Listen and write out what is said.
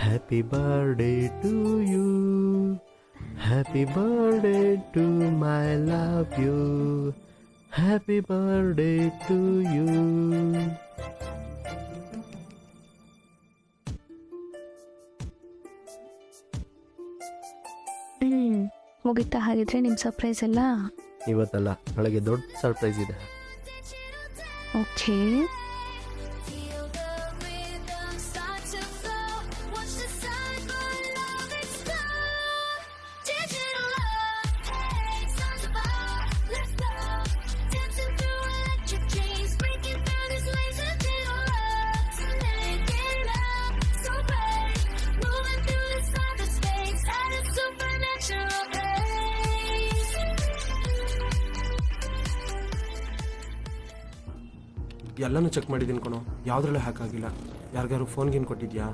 Happy birthday to you. Happy birthday to my love you. Happy birthday to you. ಮುಗಿತಾ? ಹಾಗಿದ್ರೆ ನಿಮ್ಮ surprise ಎಲ್ಲ ಇವತ್ತಲ್ಲ, ನಾಳೆಗೆ ದೊಡ್ಡ ಸರ್ಪ್ರೈಸ್ ಇದೆ. ಓಕೆ. ಎಲ್ಲನೂ ಚೆಕ್ ಮಾಡಿದ್ದೀನಿ ಕಣೋ, ಯಾವುದ್ರಲ್ಲೂ ಹ್ಯಾಕ್ ಆಗಿಲ್ಲ. ಯಾರಿಗಾರು ಫೋನ್ಗೇನು ಕೊಟ್ಟಿದ್ಯಾ?